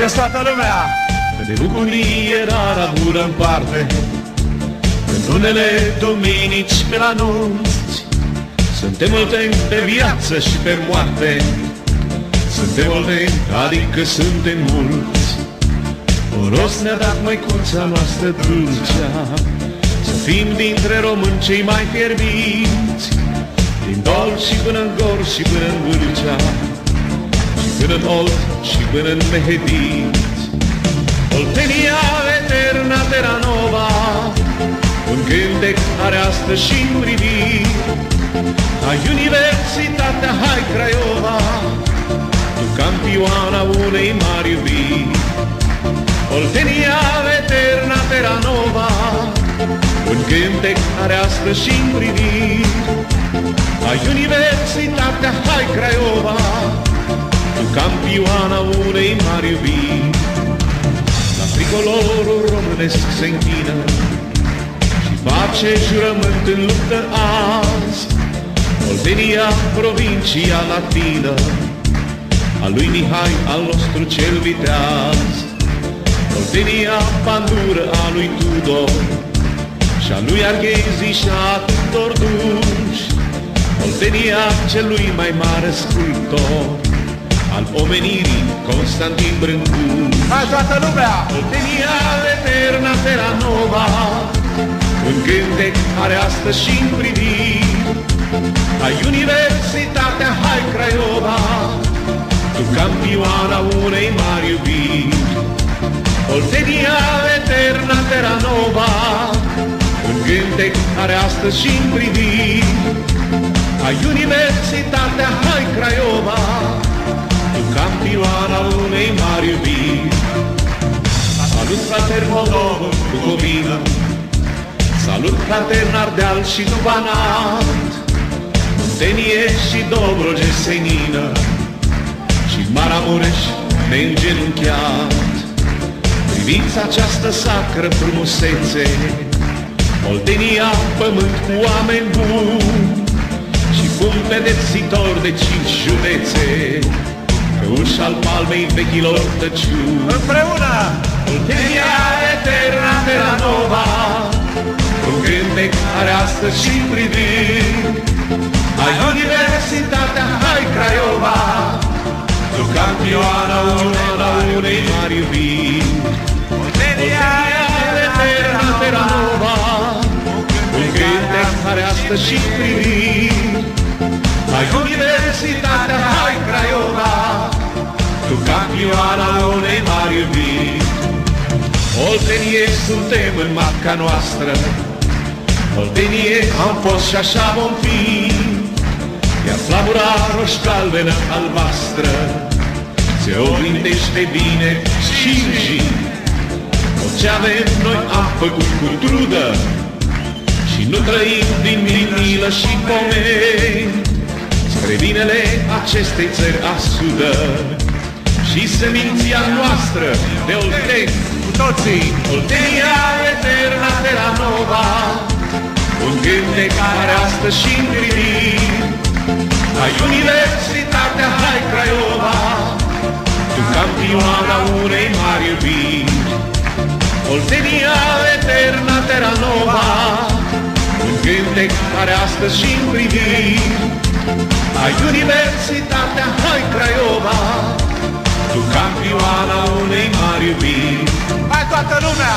Haideți toată lumea! De bucurie rar avură în parte, în unele duminici pe la nunți, suntem olteni pe viață și pe moarte. Suntem olteni, adică suntem mulți. O rost ne-a dat măicuța noastră dulcea, să fim dintre români cei mai fierbinți, din Dolj și până în Gorj și până în Vâlcea, și până în Olt și până în Mehedinți. Oltenia eterna terra nova, un cântec are astăzi și în priviri. Hai Universitatea, hai Craiova, tu campioana unei mari iubiri. Oltenia eterna terra nova, un cântec are astăzi și în priviri. Hai Universitatea, hai Craiova, tu campioana unei mari iubiri. La tricolorul românesc se închină și face jurământ în luptă azi. Oltenia, provincia latină, a lui Mihai, al nostru cel viteaz. Oltenia, pandură a lui Tudor și a lui Arghezi și a tuturor duși. Oltenia, celui mai mare sculptor al omenirii, Constantin Brâncuș. Hai toată lumea! Oltenia eterna terra nova, un cântec are astăzi și în priviri. Hai Universitatea, hai Craiova, tu campioana unei mari iubiri. Oltenia eterna terra nova, un cântec are astăzi și în priviri. Hai Universitatea, hai Craiova, tu campioana unei mari iubiri. Salut frater Moldov, Bucovina, salut frater Ardeal și tu Banat, Muntenie și Dobrogea senină și Maramureș neîngenunchiat. Priviți această sacră frumusețe, Oltenia, pământ cu oameni buni și fum pedepsitor de 5 județe, căuș al palmei vechilor tăciuni. Împreună! Oltenia eterna terra nova, un cântec are astăzi și în priviri. Hai Universitatea, hai Craiova, tu campioana unei mari iubiri. Oltenia eterna terra nova, un cântec are astăzi și în priviri. Hai Universitatea, hai Craiova, tu campioana unei mari iubiri. Oltenie suntem în matca noastră, Oltenie am fost și așa vom fi, iar flamura roș-galbenă albastră se oglindește bine și în zi. Tot ce avem noi am făcut cu trudă și nu trăim din milă și pomeni, spre binele acestei țări asudă și seminția noastră de olteni. cu toții! Oltenia eterna terra nova, un cântec care astăzi și în priviri. Hai Universitatea, hai Craiova, tu campioana unei mari iubiri. Oltenia eterna terra nova, un cântec care astăzi și în priviri. Hai Universitatea, hai Craiova, tu campioana unei mari iubiri. Hai toată lumea!